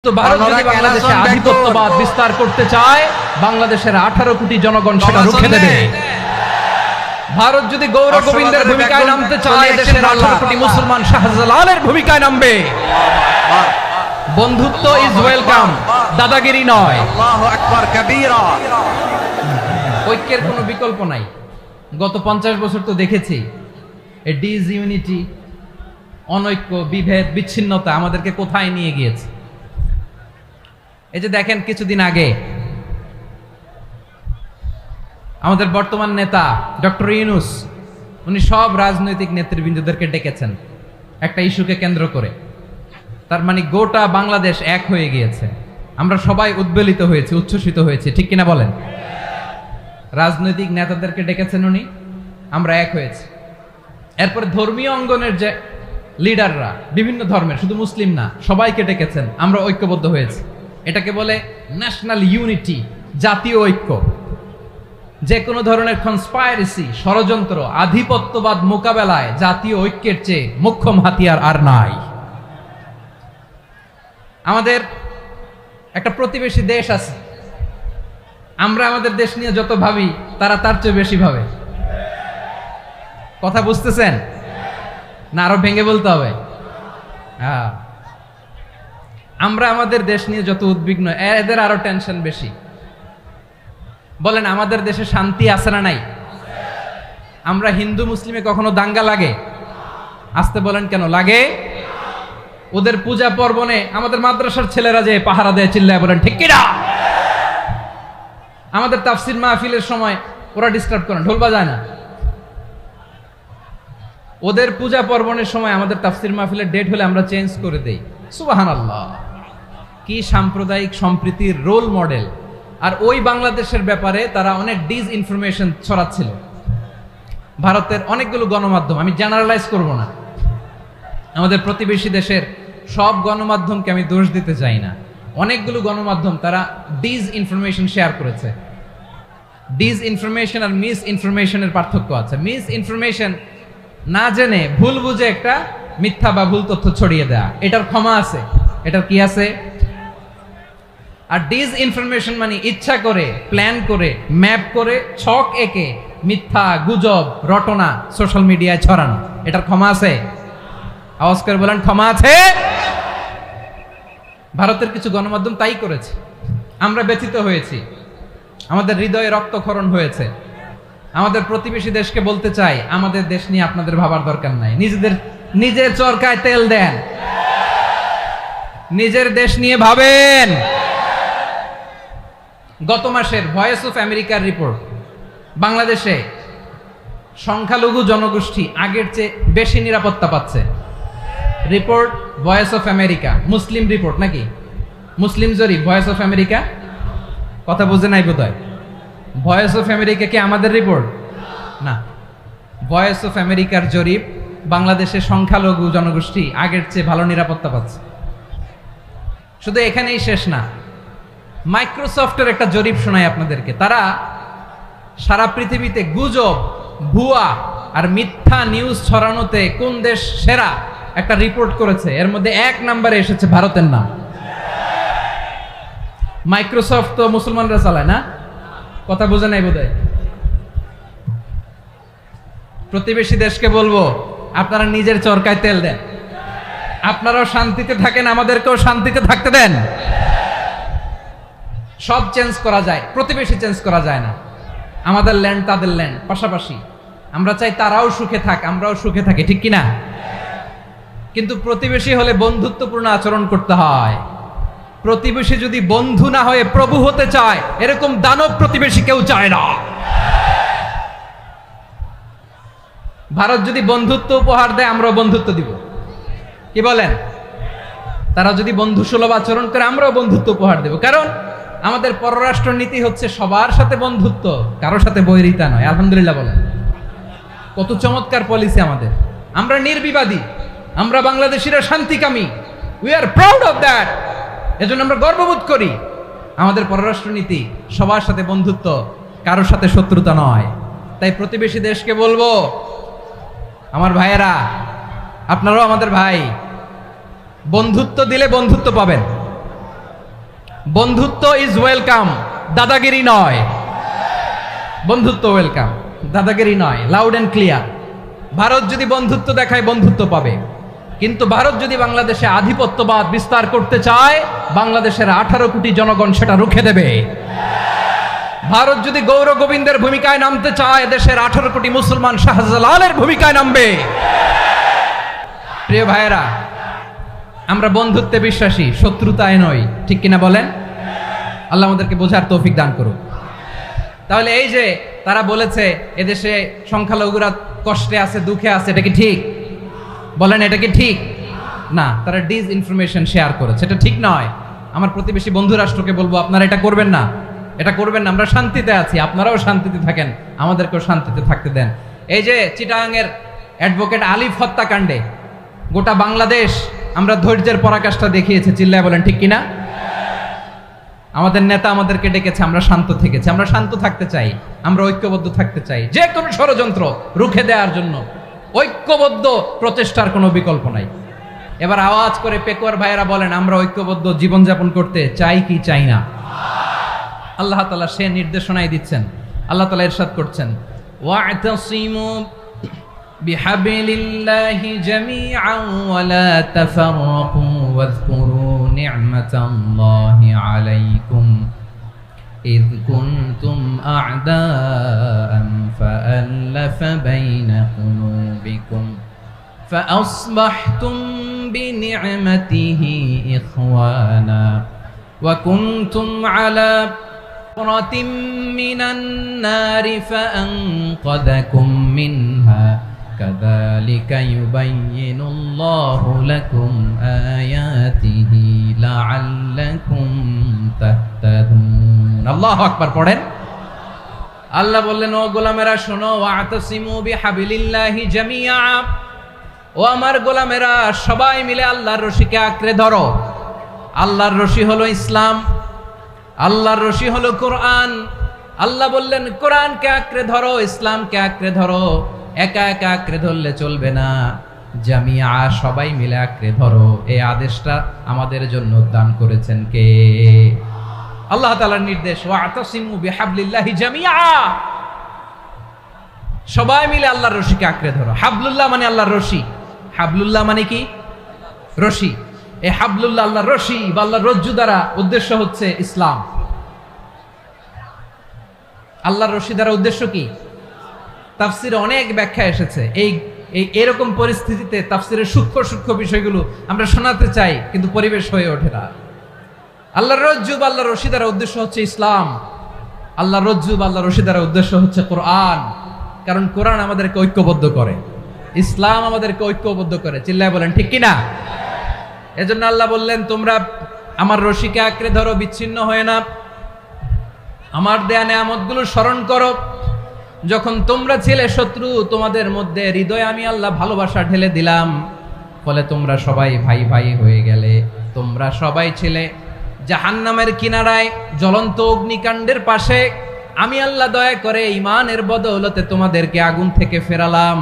তো ভারত যদি বাংলাদেশে আধিপত্যবাদ বিস্তার করতে চায়, বাংলাদেশের 18 কোটি জনগণ সেটা রুখে দেবে। ভারত যদি গৌর গোবিন্দের ভূমিকায় নামতে চায়, দেশের 18 কোটি মুসলমান শাহজালালের ভূমিকায় নামবে। বন্ধুত্ব ইজ ওয়েলকাম, দাদাগিরি নয়। আল্লাহু আকবার কাবীরা। ঐক্যের কোনো বিকল্প নাই। গত 50 বছর তো দেখেছি এই ডিসইউনিটি, অনৈক্য, বিভেদ, বিচ্ছিন্নতা আমাদেরকে কোথায় নিয়ে গিয়েছে। এই যে দেখেন, কিছুদিন আগে আমাদের বর্তমান নেতা ডক্টর ইউনূস, উনি সব রাজনৈতিক নেতৃবৃন্দদেরকে ডেকেছেন একটা ইস্যুকে কেন্দ্র করে। তার মানে গোটা বাংলাদেশ এক হয়ে গিয়েছে। আমরা সবাই উদ্বেলিত হয়েছি, উচ্ছ্বসিত হয়েছি, ঠিক কিনা বলেন? রাজনৈতিক নেতাদেরকে ডেকেছেন উনি, আমরা এক হয়েছি। এরপরে ধর্মীয় অঙ্গনের যে লিডাররা, বিভিন্ন ধর্মের, শুধু মুসলিম না, সবাইকে ডেকেছেন, আমরা ঐক্যবদ্ধ হয়েছি। এটাকে বলে ন্যাশনাল ইউনিটি, জাতীয় ঐক্য। যে কোনো ধরনের কনস্পাইরেসি, ষড়যন্ত্র, আধিপত্যবাদ মোকাবেলায় জাতীয় ঐক্যের চেয়ে মোক্ষম হাতিয়ার আর নাই। আমাদের একটা প্রতিবেশী দেশ আছে, আমরা আমাদের দেশ নিয়ে যত ভাবি, তারা তার চেয়ে বেশি ভাবে। কথা বুঝতেছেন না? আরো ভেঙে বলতে হবে। হ্যাঁ, আমরা আমাদের দেশ নিয়ে যত উদ্বিগ্ন, এদের আরো টেনশন বেশি। বলেন, আমাদের দেশে শান্তি আছে না নাই? আমরা হিন্দু মুসলিমে কখনো দাঙ্গা লাগে? আসতে বলেন, কেন লাগে? ওদের পূজা পর্বণে আমাদের মাদ্রাসার ছেলেরা যে পাহারা দেয়, চিল্লায় বলেন ঠিক কিনা? আমাদের তাফসির মাহফিলের সময় ওরা ডিস্টার্ব করে, ঢোল বাজায় না। ওদের পূজা পর্বণের সময় আমাদের তাফসির মাহফিলের ডেট হলে আমরা চেঞ্জ করে দেই। সুবহানাল্লাহ, কি সাম্প্রদায়িক সম্প্রীতির রোল মডেল। আর ওই বাংলাদেশের ব্যাপারে তারা অনেক ডিসইনফরমেশন ছড়াচ্ছিল। ভারতের অনেকগুলো গণমাধ্যম, আমি জেনারেলাইজ করব না, আমাদের প্রতিবেশী দেশের সব গণমাধ্যমকে আমি দোষ দিতে চাই না। অনেকগুলো গণমাধ্যম তারা ডিসইনফরমেশন শেয়ার করেছে। ডিসইনফরমেশন আর মিস ইনফরমেশনের পার্থক্য আছে। মিস ইনফরমেশন না জেনে ভুল বুঝে একটা মিথ্যা বা ভুল তথ্য ছড়িয়ে দেয়া, এটার ক্ষমা আছে, এটার কি আছে। আর ডিসইনফরমেশন মানে ইচ্ছা করে, প্ল্যান করে, ম্যাপ করে, ছক এঁকে মিথ্যা, গুজব, রটনা সোশ্যাল মিডিয়ায় ছড়ানো, এটার ক্ষমা আছে? আওয়াজ করে বলেন, ক্ষমা আছে? ভারতের কিছু গণমাধ্যম তাই করেছে। আমরা ব্যথিত হয়েছি, আমাদের হৃদয়ে রক্তক্ষরণ হয়েছে। আমাদের প্রতিবেশী দেশকে বলতে চাই, আমাদের দেশ নিয়ে আপনাদের ভাবার দরকার নাই। নিজের চরকায় তেল দেন, নিজের দেশ নিয়ে ভাবেন। গত মাসের ভয়েস অফ আমেরিকার রিপোর্ট, বাংলাদেশে সংখ্যালঘু জনগোষ্ঠী আগের চেয়ে বেশি নিরাপত্তা পাচ্ছে। Report voice of America, Muslim report নাকি? মুসলিম জরিপ, ভয়েস অফ আমেরিকা। কথা বুঝে নাই বোধহয়। ভয়েস অফ আমেরিকা কি আমাদের রিপোর্ট? না, ভয়েস অফ আমেরিকার জরিপ, বাংলাদেশে সংখ্যালঘু জনগোষ্ঠী আগের চেয়ে ভালো নিরাপত্তা পাচ্ছে। শুধু এখানেই শেষ না, মাইক্রোসফটের একটা জরিপ শোনায় আপনাদেরকে। তারা সারা পৃথিবীতে গুজব, ভুয়া আর মিথ্যা নিউজ ছড়ানোতে কোন দেশ সেরা একটা রিপোর্ট করেছে। এর মধ্যে 1 নম্বরে এসেছে ভারতের নাম। মাইক্রোসফট তো মুসলমানরা চালায় না? কথা বোঝে নাই বোধহয়। প্রতিবেশী দেশকে বলবো, আপনারা নিজের চরকায় তেল দেন, আপনারাও শান্তিতে থাকেন, আমাদেরকেও শান্তিতে থাকতে দেন। সব চেঞ্জ করা যায়, প্রতিবেশী চেঞ্জ করা যায় না। আমাদের ল্যান্ড তাদের ল্যান্ড, পাশাপাশি। আমরা চাই তারাও সুখে থাক, আমরাও সুখে থাকি, ঠিক কিনা? কিন্তু প্রতিবেশী হলে বন্ধুত্বপূর্ণ আচরণ করতে হয়। প্রতিবেশী যদি বন্ধু না হয়ে প্রভু হতে চায়, এরকম দানব প্রতিবেশী কেউ চায় না। ভারত যদি বন্ধুত্ব উপহার দেয়, আমরাও বন্ধুত্ব দিব, কি বলেন? তারা যদি বন্ধু সুলভ আচরণ করে, আমরাও বন্ধুত্ব উপহার দেব। কারণ আমাদের পররাষ্ট্র নীতি হচ্ছে সবার সাথে বন্ধুত্ব, কারোর সাথে বৈরিতা নয়। আলহামদুলিল্লাহ বলেন, কত চমৎকার পলিসি আমাদের। আমরা নির্বিবাদী, আমরা বাংলাদেশিরা শান্তিকামী। We are proud of that. এজন্য আমরা গর্ববোধ করি। আমাদের পররাষ্ট্র নীতি সবার সাথে বন্ধুত্ব, কারোর সাথে শত্রুতা নয়। তাই প্রতিবেশী দেশকে বলবো, আমার ভাইয়েরা, আপনারাও আমাদের ভাই, বন্ধুত্ব দিলে বন্ধুত্ব পাবেন। বন্ধুত্ব ইজ ওয়েলকাম, দাদাগিরি নয়। বন্ধুত্ব ওয়েলকাম, দাদাগিরি নয়, লাউড এন্ড ক্লিয়ার। ভারত যদি বন্ধুত্ব দেখায় বন্ধুত্ব পাবে, কিন্তু ভারত যদি বাংলাদেশে আধিপত্যবাদ বিস্তার করতে চায়, বাংলাদেশের 18 কোটি জনগণ সেটা রুখে দেবে। ভারত যদি গৌর গোবিন্দের ভূমিকায় নামতে চায়, দেশের 18 কোটি মুসলমান শাহজালালের ভূমিকায় নামবে। প্রিয় ভাইয়েরা, আমরা বন্ধুত্বে বিশ্বাসী, শত্রুতায় নই, ঠিক কিনা বলেন? আল্লাহ আমাদেরকে বোঝার তৌফিক দান করুক। তাহলে এই যে তারা বলেছে এদেশে সংখ্যালঘুরা কষ্টে আছে, দুঃখে আছে, এটা কি ঠিক? বলেন, এটা কি ঠিক? না, তারা ডিস ইনফরমেশন শেয়ার করেছে, এটা ঠিক নয়। আমার প্রতিবেশী বন্ধু রাষ্ট্রকে বলবো, আপনারা এটা করবেন না, এটা করবেন না। আমরা শান্তিতে আছি, আপনারাও শান্তিতে থাকেন, আমাদেরকেও শান্তিতে থাকতে দেন। এই যে চিটাগাংয়ের অ্যাডভোকেট আলিফ হত্যাকাণ্ডে গোটা বাংলাদেশ আমরা ধৈর্যের পরাকাষ্ঠা দেখিয়েছে, চিল্লায় বলেন ঠিক কিনা? আমাদের নেতা আমাদেরকে ডেকেছে, আমরা শান্ত থেকেছি। আমরা শান্ত থাকতে চাই, আমরা ঐক্যবদ্ধ থাকতে চাই। যে কোনো ষড়যন্ত্র রুখে দেওয়ার জন্য ঐক্যবদ্ধ প্রচেষ্টার কোনো বিকল্প নাই। এবার আওয়াজ করে পেকুয়ার ভাইয়েরা বলেন, আমরা ঐক্যবদ্ধ জীবনযাপন করতে চাই কি চাই না? আল্লাহ তাআলা সে নির্দেশনাই দিচ্ছেন। আল্লাহ তাআলা ইরশাদ করছেন, ওয়া'তাসিমু বিহাবিলিল্লাহি জামিআন ওয়া লা তাফাররাকু ওয়াযকুরু নি'মাতাল্লাহি আলাইকুম إذ كنتم أعداء فألف بين قلوبكم فأصبحتم بنعمته إخوانا وكنتم على حفرة من النار فأنقذكم منها كذلك يبين الله لكم آياته لعلكم تهتدون الله أكبر পড়েন। আল্লাহ বললেন, ও গোলামেরা শোনো, ওয়াতাসিমু বিহাবিলিল্লাহি জামিআ, ও আমার গোলামেরা সবাই মিলে আল্লাহর রশিকে আঁকড়ে ধরো। আল্লাহর রশি হলো ইসলাম, আল্লাহর রশি হলো কোরআন। আল্লাহ বললেন, কোরআনকে আঁকড়ে ধরো, ইসলামকে আঁকড়ে ধরো। একা একা আঁকড়ে ধরলে চলবে না, জামিআ সবাই মিলে আঁকড়ে ধরো। এই আদেশটা আমাদের জন্য দান করেছেন কে? আল্লাহ তাআলার নির্দেশ, ওয়াতাসিমু বিহাবলিল্লাহি জামিআ, সবাই মিলে আল্লাহর রশিকে আঁকড়ে ধরো। হাবলুল্লাহ মানে আল্লাহর রশি। হাবলুল্লাহ মানে কি? রশি। এই হাবলুল্লাহ আল্লাহর রশি বা আল্লাহর রজ্জু দ্বারা উদ্দেশ্য হচ্ছে ইসলাম। আল্লাহর রশি দ্বারা উদ্দেশ্য কি? তাফসিরে অনেক ব্যাখ্যা এসেছে। এই এরকম পরিস্থিতিতে তাফসিরের সূক্ষ্ম সূক্ষ্ম বিষয়গুলো আমরা শোনাতে চাই, কিন্তু পরিবেশ হয়ে ওঠে না। আল্লাহর রজ্জু বা আল্লাহর রশি দ্বারা উদ্দেশ্য হচ্ছে ইসলাম। আল্লাহর রজ্জু বা আল্লাহর রশি দ্বারা উদ্দেশ্য হচ্ছে কোরআন। কারণ কোরআন আমাদেরকে ঐক্যবদ্ধ করে, ইসলাম আমাদেরকে ঐক্যবদ্ধ করে। চিল্লায় বলেন ঠিক কিনা? এজন্য আল্লাহ বললেন, তোমরা আমার রশিকে আঁকড়ে ধরো, বিচ্ছিন্ন হয়ে না। আমার দেয়া নেয়ামতগুলো স্মরণ করো। যখন তোমরা ছিলে শত্রু, তোমাদের মধ্যে হৃদয়ে আমি আল্লাহ ভালোবাসা ঢেলে দিলাম, ফলে তোমরা সবাই ভাই ভাই হয়ে গেলে। তোমরা সবাই ছিলে জাহান্নামের কিনারায়, জ্বলন্ত অগ্নিকাণ্ডের পাশে। আমি আল্লাহ দয়া করে ঈমানের বদৌলতে তোমাদেরকে আগুন থেকে ফেরালাম।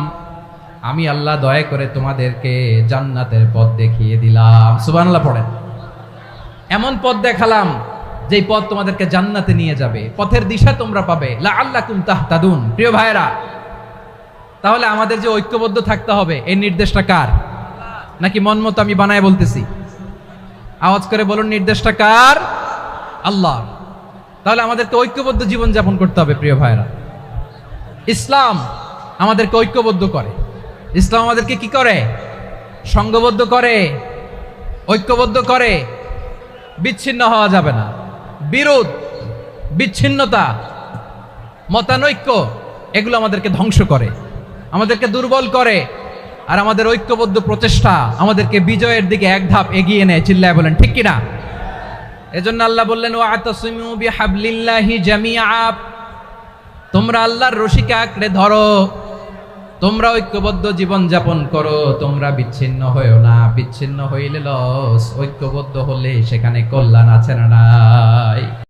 আমি আল্লাহ দয়া করে তোমাদেরকে জান্নাতের পথ দেখিয়ে দিলাম। সুবহানাল্লাহ পড়েন। এমন পথ দেখালাম যেই পথ তোমাদেরকে জান্নাতে নিয়ে যাবে, পথের দিশা তোমরা পাবে। লাআল্লাকুম তাহতাদুন। প্রিয় ভাইরা, তাহলে আমাদের যে ঐক্যবদ্ধ থাকতে হবে, এই নির্দেশটা কার? নাকি মন মতো আমি বানায় বলতেছি? আওয়াজ করে বলুন, নির্দেশটা কার? আল্লাহ। তাহলে আমাদেরকে ঐক্যবদ্ধ জীবন যাপন করতে হবে। প্রিয় ভাইরা, ইসলাম আমাদেরকে ঐক্যবদ্ধ করে। ইসলাম আমাদেরকে কি করে? সংঘবদ্ধ করে, ঐক্যবদ্ধ করে। বিচ্ছিন্ন হওয়া যাবে না। বিরোধ, বিচ্ছিন্নতা, মতানৈক্য, এগুলো আমাদেরকে ধ্বংস করে, আমাদেরকে দুর্বল করে। আর আমাদের ঐক্যবদ্ধ প্রচেষ্টা আমাদেরকে বিজয়ের দিকে এক ধাপ এগিয়ে নেয়। চিল্লায় বলেন ঠিক কিনা? এজন্য আল্লাহ বললেন, ওয়াতাসিমু বিহাবলিল্লাহি জামিআ, তোমরা আল্লাহর রশিকে আঁকড়ে ধরো, তোমরা ঐক্যবদ্ধ জীবন যাপন করো, তোমরা বিচ্ছিন্ন হয়েও না। বিচ্ছিন্ন হইলে লস, ঐক্যবদ্ধ হলে সেখানে কল্যাণ আছে না নাই?